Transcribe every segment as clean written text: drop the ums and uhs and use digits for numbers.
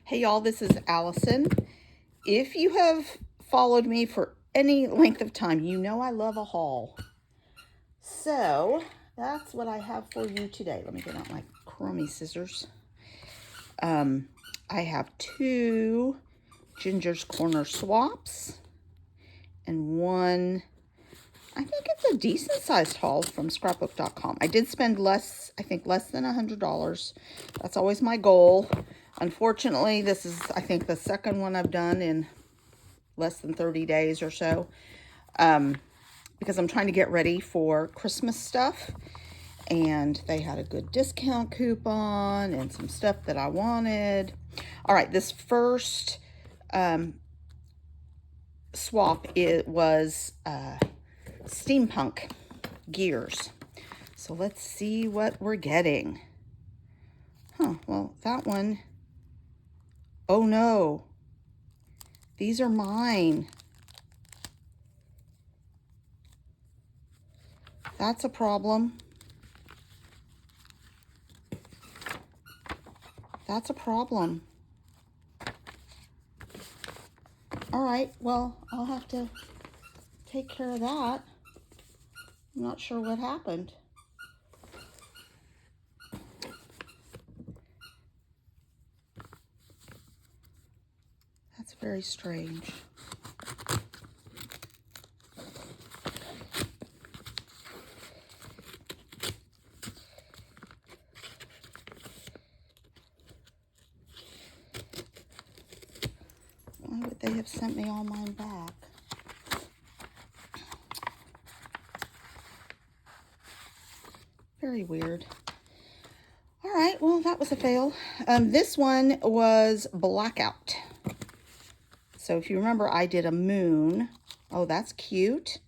Hey y'all, this is Allison. If you have followed me for any length of time, you know I love a haul. So that's what I have for you today. Let me get out my crummy scissors. I have 2 Ginger's Corner swaps and one, I think it's a decent sized haul from scrapbook.com. I did spend less than $100. That's always my goal. Unfortunately, this is, I think, the second one I've done in less than 30 days or so, because I'm trying to get ready for Christmas stuff, and they had a good discount coupon and some stuff that I wanted. All right, this first swap, it was steampunk gears. So let's see what we're getting. Well, that one, oh no, these are mine. That's a problem. That's a problem. All right, well, I'll have to take care of that. I'm not sure what happened. That's very strange. Why would they have sent me all mine back? Very weird. All right, well, that was a fail. This one was Blackout. So if you remember, I did a moon. Oh, that's cute.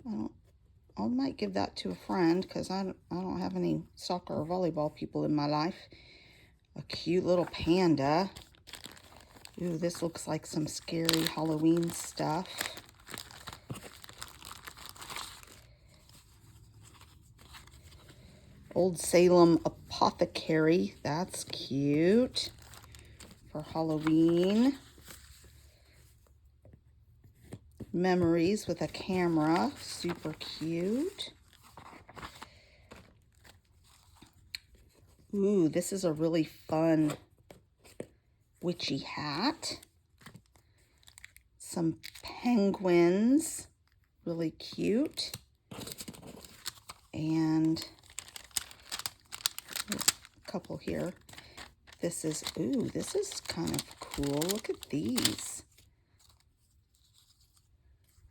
I might give that to a friend because I don't have any soccer or volleyball people in my life. A cute little panda. Ooh, this looks like some scary Halloween stuff. Old Salem Apothecary. That's cute for Halloween. Memories with a camera. Super cute. Ooh, this is a really fun witchy hat. Some penguins. Really cute. And a couple here. This is kind of cool. Look at these.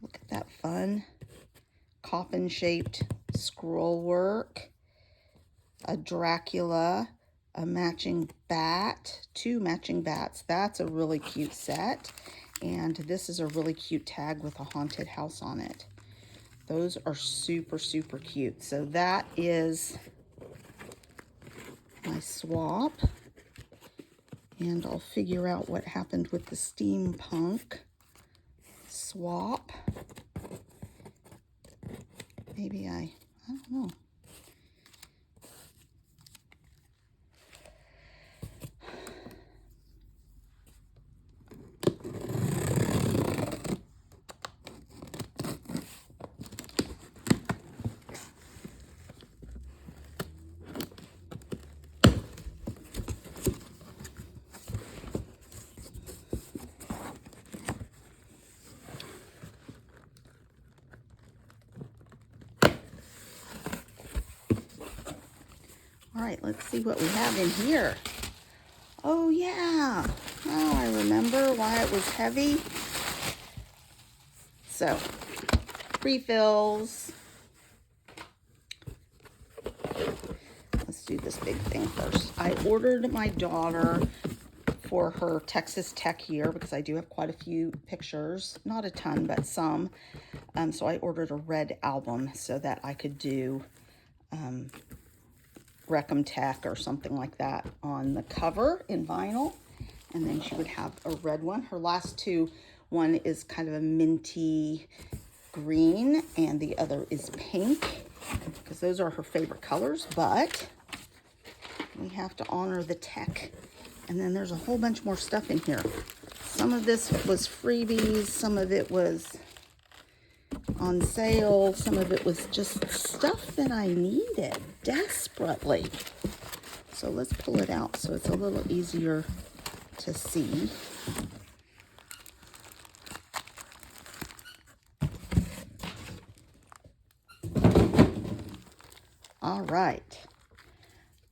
Look at that fun coffin-shaped scroll work. A Dracula, a matching bat, 2 matching bats. That's a really cute set. And this is a really cute tag with a haunted house on it. Those are super, super cute. So that is my swap. And I'll figure out what happened with the steampunk swap. Maybe I don't know. All right, let's see what we have in here. Oh yeah, now I remember why it was heavy. So, refills. Let's do this big thing first. I ordered my daughter for her Texas Tech year because I do have quite a few pictures, not a ton, but some. So I ordered a red album so that I could do Recom Tech or something like that on the cover in vinyl, and then she would have a red one. Her last 2, one is kind of a minty green and the other is pink, because those are her favorite colors, but we have to honor the Tech And then there's a whole bunch more stuff in here. Some of this was freebies, some of it was on sale, some of it was just stuff that I needed desperately. So let's pull it out so it's a little easier to see. All right.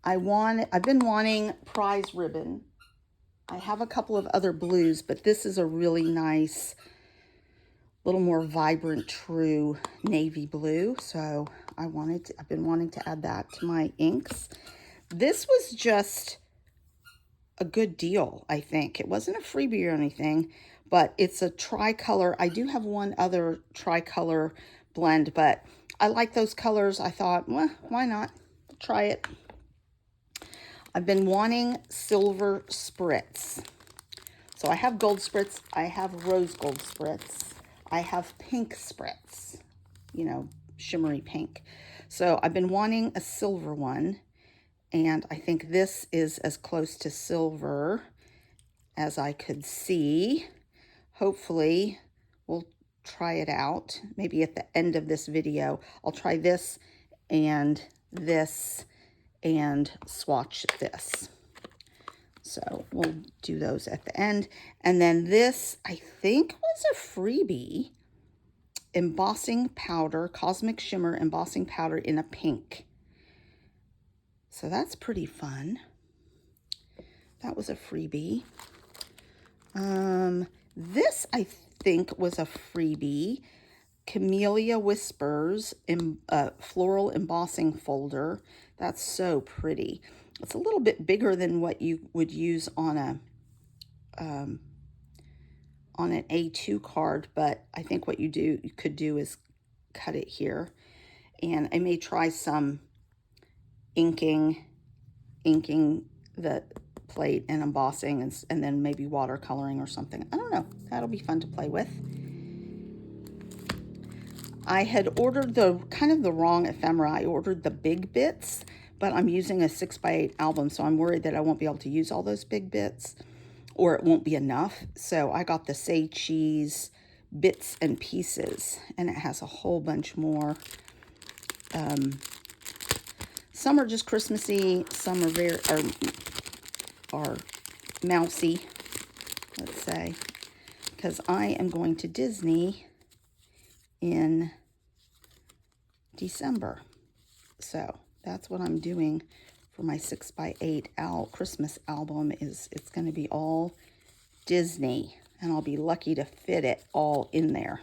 I've been wanting prize ribbon. I have a couple of other blues, but this is a really nice, little more vibrant, true navy blue. So I've been wanting to add that to my inks. This was just a good deal, I think. It wasn't a freebie or anything, but it's a tricolor. I do have one other tricolor blend, but I like those colors. I thought, well, why not? Try it. I've been wanting silver spritz. So I have gold spritz, I have rose gold spritz, I have pink spritz, you know, shimmery pink. So I've been wanting a silver one, and I think this is as close to silver as I could see. Hopefully we'll try it out. Maybe at the end of this video, I'll try this and swatch this. So we'll do those at the end. And then this, I think, was a freebie. Embossing powder, Cosmic Shimmer embossing powder in a pink. So that's pretty fun. That was a freebie. This, I think, was a freebie. Camellia Whispers floral embossing folder. That's so pretty. It's a little bit bigger than what you would use on an A2 card, but I think what you could do is cut it here. And I may try some inking the plate and embossing, and then maybe watercoloring or something. I don't know. That'll be fun to play with. I had ordered kind of the wrong ephemera. I ordered the big bits, but I'm using a 6x8 album, so I'm worried that I won't be able to use all those big bits, or it won't be enough. So I got the Say Cheese bits and pieces, and it has a whole bunch more. Some are just Christmassy, some are mousy, let's say, because I am going to Disney in December. So that's what I'm doing for my 6x8 Christmas album. It's going to be all Disney, and I'll be lucky to fit it all in there.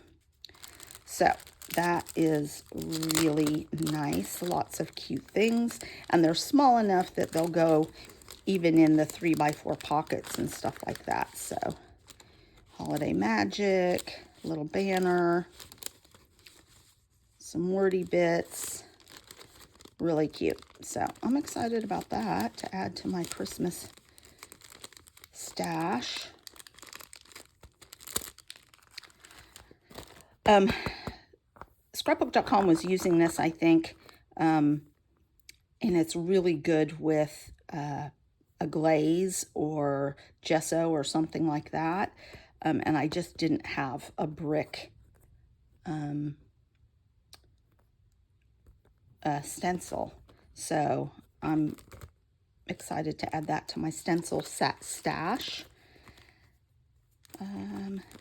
So that is really nice. Lots of cute things, and they're small enough that they'll go even in the 3x4 pockets and stuff like that. So Holiday Magic, little banner, some wordy bits, really cute. So I'm excited about that to add to my Christmas stash. Scrapbook.com was using this, I think, and it's really good with a glaze or gesso or something like that. And I just didn't have a brick stencil. So I'm excited to add that to my stencil stash.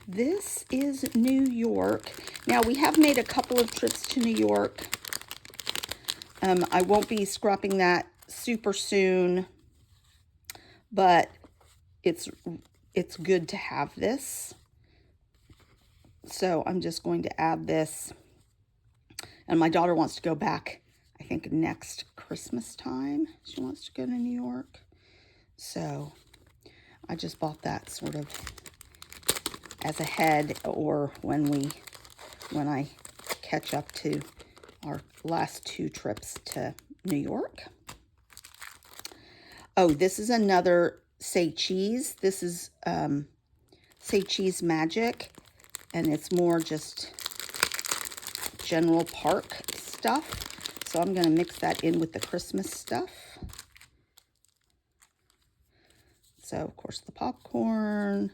This is New York. Now, we have made a couple of trips to New York. I won't be scrapping that super soon, but it's good to have this. So I'm just going to add this. And my daughter wants to go back, I think, next Christmas time. She wants to go to New York. So I just bought that sort of as a head, or when I catch up to our last 2 trips to New York. Oh, this is another Say Cheese. This is Say Cheese Magic, and it's more just general park stuff. So I'm going to mix that in with the Christmas stuff. So, of course, the popcorn,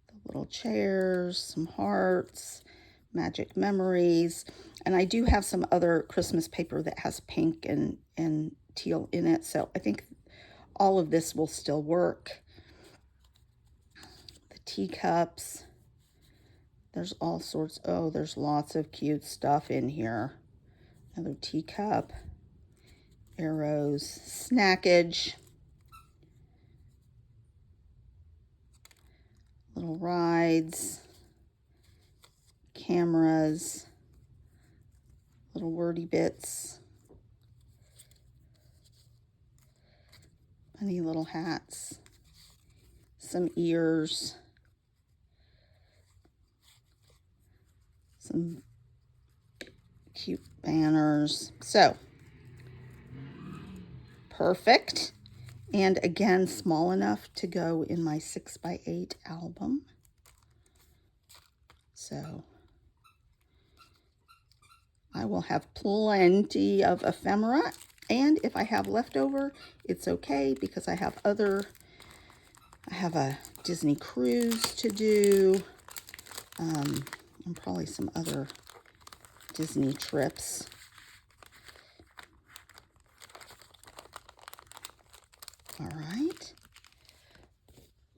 the little chairs, some hearts, magic memories. And I do have some other Christmas paper that has pink and teal in it. So I think all of this will still work. The teacups. There's all sorts. Oh, there's lots of cute stuff in here. Another teacup. Arrows. Snackage. Little rides. Cameras. Little wordy bits. Funny little hats. Some ears. Some cute banners. So, perfect. And again, small enough to go in my 6x8 album. So, I will have plenty of ephemera. And if I have leftover, it's okay because I have a Disney cruise to do. And probably some other Disney trips. All right.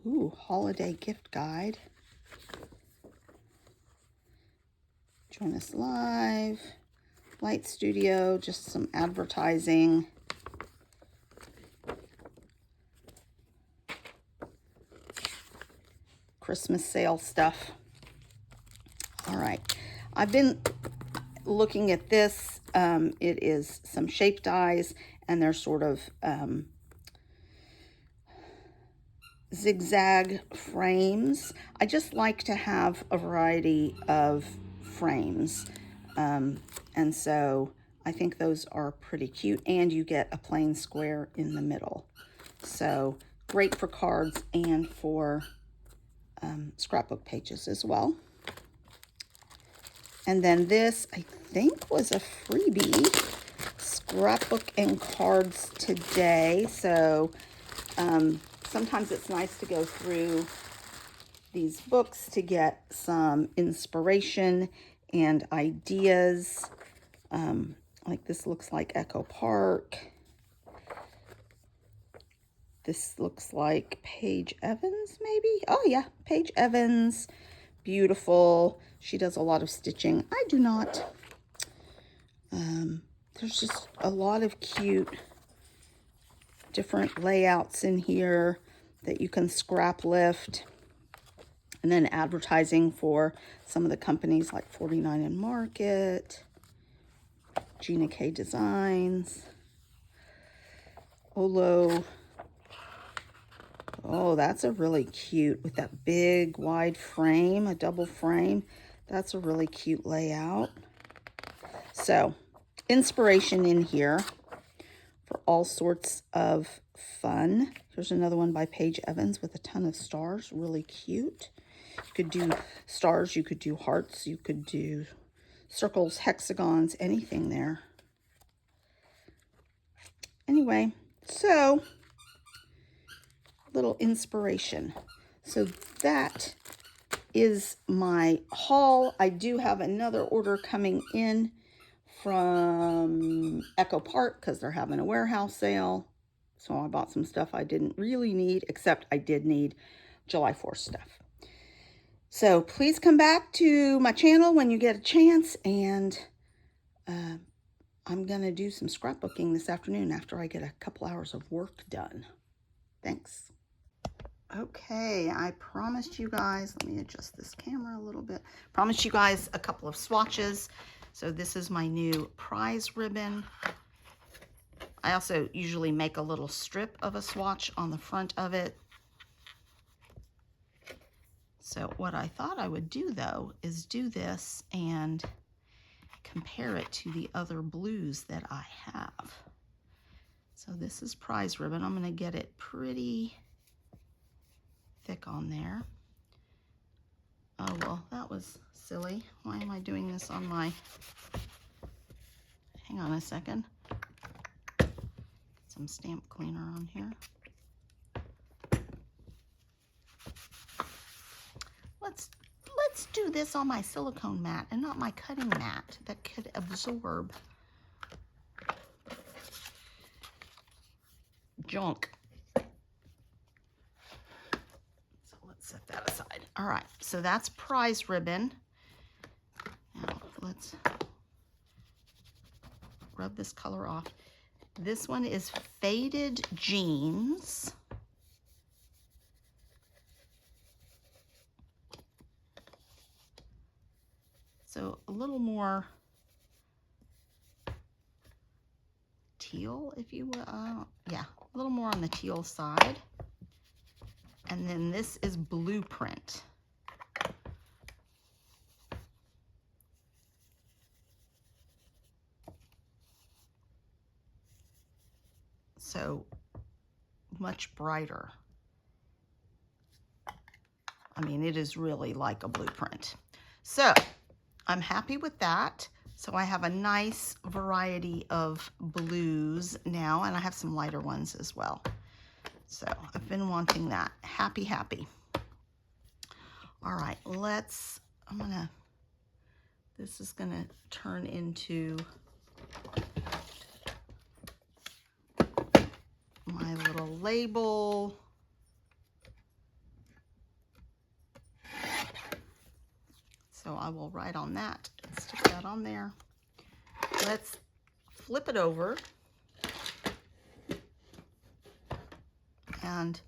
Ooh, holiday gift guide. Join us live. Light Studio, just some advertising. Christmas sale stuff. All right. I've been looking at this. It is some shape dies, and they're sort of zigzag frames. I just like to have a variety of frames. And so I think those are pretty cute, and you get a plain square in the middle. So great for cards and for scrapbook pages as well. And then this, I think, was a freebie, Scrapbook and Cards Today. So sometimes it's nice to go through these books to get some inspiration and ideas. Like this looks like Echo Park. This looks like Paige Evans, maybe? Oh yeah, Paige Evans. Beautiful. She does a lot of stitching. I do not. There's just a lot of cute different layouts in here that you can scrap lift. And then advertising for some of the companies like 49 and Market, Gina K Designs, Olo. Oh, that's a really cute, with that big wide frame, a double frame. That's a really cute layout. So, inspiration in here for all sorts of fun. Here's another one by Paige Evans with a ton of stars, really cute. You could do stars, you could do hearts, you could do circles, hexagons, anything there. Anyway, so little inspiration. So that is my haul. I do have another order coming in from Echo Park because they're having a warehouse sale. So I bought some stuff I didn't really need, except I did need July 4th stuff. So please come back to my channel when you get a chance, and I'm going to do some scrapbooking this afternoon after I get a couple hours of work done. Thanks. Okay, I promised you guys, let me adjust this camera a little bit. Promised you guys a couple of swatches. So this is my new prize ribbon. I also usually make a little strip of a swatch on the front of it. So what I thought I would do though is do this and compare it to the other blues that I have. So this is prize ribbon. I'm going to get it pretty thick on there. Oh, well, that was silly. Why am I doing this on my... Hang on a second. Get some stamp cleaner on here. let's do this on my silicone mat and not my cutting mat that could absorb junk. So let's set that aside. All right, so that's prize ribbon. Now let's rub this color off. This one is Faded Jeans. So a little more teal, if you will. Yeah, a little more on the teal side. And then this is Blueprint. So much brighter. I mean, it is really like a Blueprint. So I'm happy with that. So I have a nice variety of blues now, and I have some lighter ones as well. So I've been wanting that. Happy, happy. All right, this is gonna turn into my little label. So I will write on that and stick that on there. Let's flip it over and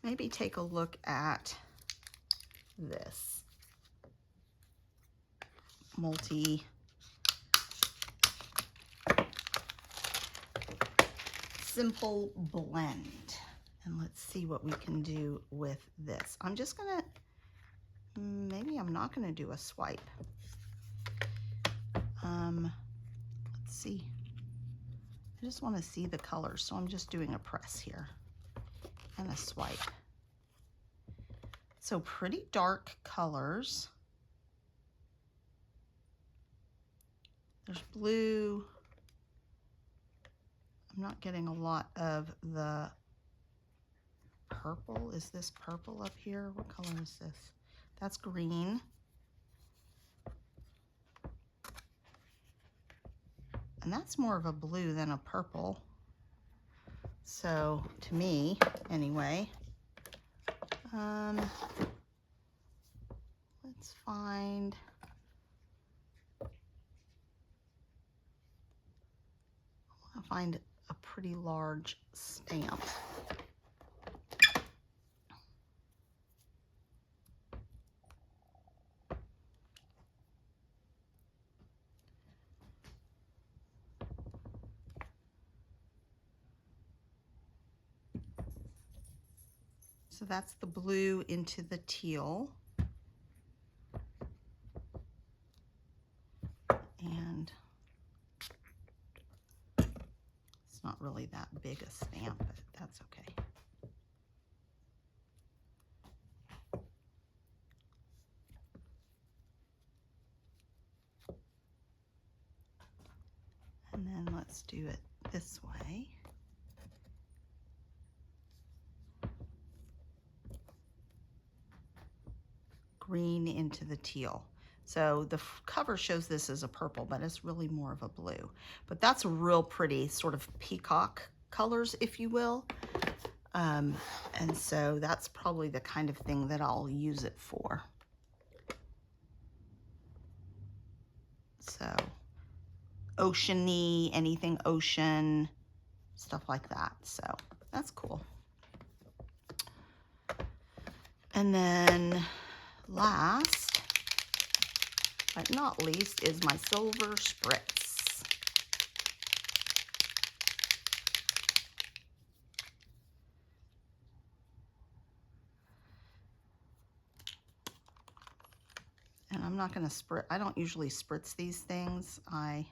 maybe take a look at this multi simple blend. And let's see what we can do with this. I'm just gonna, maybe I'm not gonna do a swipe. Let's see. I just wanna see the colors, so I'm just doing a press here and a swipe. So pretty dark colors. There's blue. I'm not getting a lot of the purple. Is this purple up here? What color is this? That's green. And that's more of a blue than a purple. So to me, anyway, let's find, I want to find a pretty large stamp. So that's the blue into the teal. And it's not really that big a stamp, but that's okay. And then let's do it this way. Green into the teal. So the cover shows this as a purple, but it's really more of a blue. But that's real pretty, sort of peacock colors, if you will. And so that's probably the kind of thing that I'll use it for. So ocean-y, anything ocean, stuff like that. So that's cool. And then last but not least is my Silver Spritz. And I'm not going to spritz. I don't usually spritz these things. I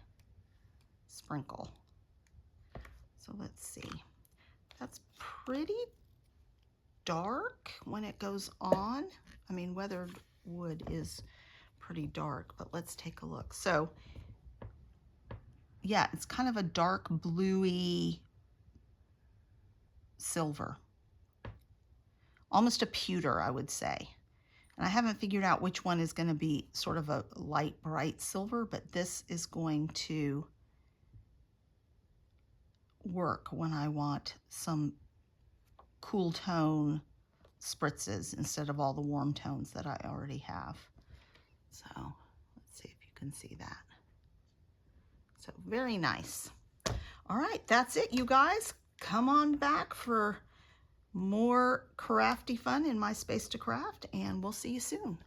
sprinkle. So let's see. That's pretty dark when it goes on. I mean, weathered wood is pretty dark, but let's take a look. So yeah, it's kind of a dark bluey silver, almost a pewter, I would say. And I haven't figured out which one is going to be sort of a light, bright silver, but this is going to work when I want some cool tone spritzes instead of all the warm tones that I already have. So let's see if you can see that. So very nice. All right, that's it, you guys. Come on back for more crafty fun in My Space to Craft, and we'll see you soon.